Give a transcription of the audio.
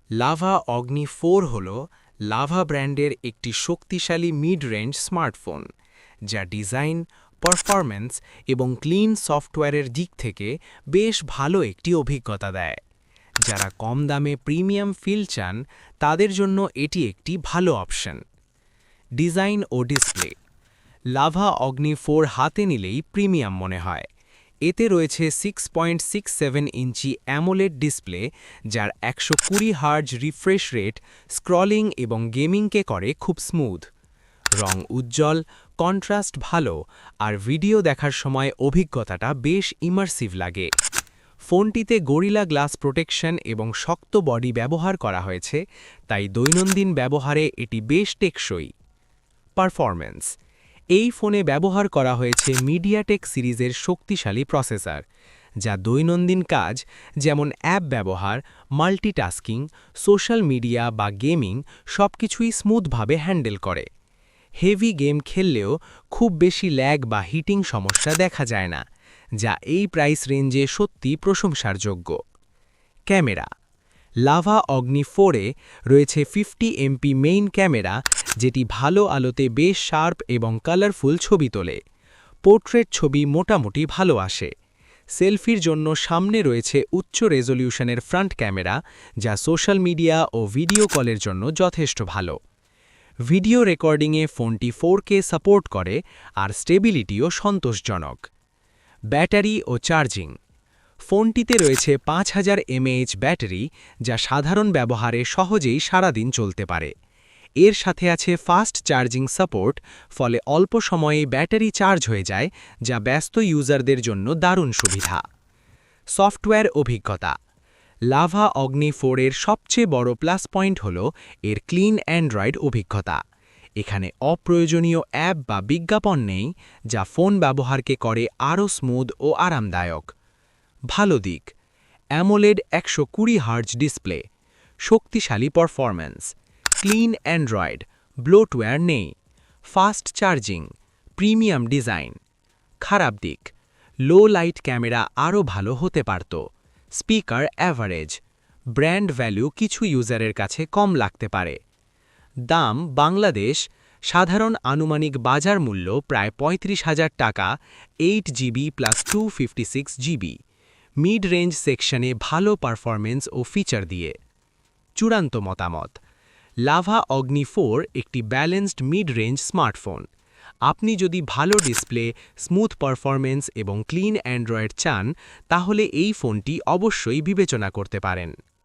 Lava অগ্নি 4 হল lava ব্র্যান্ডের একটি শক্তিশালী মিড রেঞ্জ স্মার্টফোন যা ডিজাইন, পারফরম্যান্স এবং ক্লিন সফটওয়্যারের দিক থেকে বেশ ভালো একটি অভিজ্ঞতা দেয়। যারা কম দামে প্রিমিয়াম ফিল চান তাদের জন্য এটি একটি ভালো অপশন। ডিজাইন ও ডিসপ্লে। লাভা অগ্নি 4 হাতে নিলেই প্রিমিয়াম মনে হয়। এতে রয়েছে 6.67 ইঞ্চি অ্যামোলেড ডিসপ্লে, যার 120 হার্জ রিফ্রেশ রেট স্ক্রলিং এবং গেমিংকে করে খুব স্মুথ। রং উজ্জ্বল, কন্ট্রাস্ট ভালো, আর ভিডিও দেখার সময় অভিজ্ঞতাটা বেশ ইমার্সিভ লাগে। ফোনটিতে গরিলা গ্লাস প্রোটেকশন এবং শক্ত বডি ব্যবহার করা হয়েছে, তাই দৈনন্দিন ব্যবহারে এটি বেশ টেকসই। পারফরম্যান্স। এই ফোনে ব্যবহার করা হয়েছে মিডিয়াটেক সিরিজের শক্তিশালী প্রসেসর, যা দৈনন্দিন কাজ যেমন অ্যাপ ব্যবহার, মাল্টিটাস্কিং, সোশ্যাল মিডিয়া বা গেমিং সবকিছুই স্মুথভাবে হ্যান্ডেল করে। হেভি গেম খেললেও খুব বেশি ল্যাগ বা হিটিং সমস্যা দেখা যায় না, যা এই প্রাইস রেঞ্জে সত্যি প্রশংসার যোগ্য। ক্যামেরা। লাভা অগ্নি 4-এ রয়েছে 50 এমপি মেইন ক্যামেরা, যেটি ভালো আলোতে বেশ শার্প এবং কালারফুল ছবি তোলে। পোর্ট্রেট ছবি মোটামুটি ভালো আসে। সেলফির জন্য সামনে রয়েছে উচ্চ রেজলিউশনের ফ্রন্ট ক্যামেরা, যা সোশ্যাল মিডিয়া ও ভিডিও কলের জন্য যথেষ্ট ভালো। ভিডিও রেকর্ডিংয়ে ফোনটি 4K সাপোর্ট করে, আর স্টেবিলিটিও সন্তোষজনক। ব্যাটারি ও চার্জিং। ফোনটিতে রয়েছে 5000 mAh ব্যাটারি, যা সাধারণ ব্যবহারে সহজেই সারাদিন চলতে পারে। এর সাথে আছে ফাস্ট চার্জিং সাপোর্ট, ফলে অল্প সময়েই ব্যাটারি চার্জ হয়ে যায়, যা ব্যস্ত ইউজারদের জন্য দারুণ সুবিধা। সফটওয়্যার অভিজ্ঞতা। লাভা অগ্নি 4-এর সবচেয়ে বড় প্লাস পয়েন্ট হল এর ক্লিন অ্যান্ড্রয়েড অভিজ্ঞতা। এখানে অপ্রয়োজনীয় অ্যাপ বা বিজ্ঞাপন নেই, যা ফোন ব্যবহারকে করে আরও স্মুথ ও আরামদায়ক। ভালো দিক। অ্যামোলেড 120 হার্জ ডিসপ্লে, শক্তিশালী পারফরম্যান্স, ক্লিন অ্যান্ড্রয়েড, ব্লোটওয়্যার নেই, ফাস্ট চার্জিং, প্রিমিয়াম ডিজাইন। খারাপ দিক। লো লাইট ক্যামেরা আরও ভালো হতে পারত। Speaker average. ব্র্যান্ড ভ্যালু কিছু ইউজারের কাছে কম লাগতে পারে। দাম বাংলাদেশ সাধারণ আনুমানিক বাজার মূল্য প্রায় 35,000 টাকা, 8GB plus 256GB। Mid range সেকশনে ভালো পারফরম্যান্স ও ফিচার দিয়ে। চূড়ান্ত মতামত। লাভা অগ্নি 4 একটি ব্যালেন্সড মিড রেঞ্জ স্মার্টফোন। আপনি যদি ভালো ডিসপ্লে, স্মুথ পারফরম্যান্স এবং ক্লিন অ্যান্ড্রয়েড চান, তাহলে এই ফোনটি অবশ্যই বিবেচনা করতে পারেন।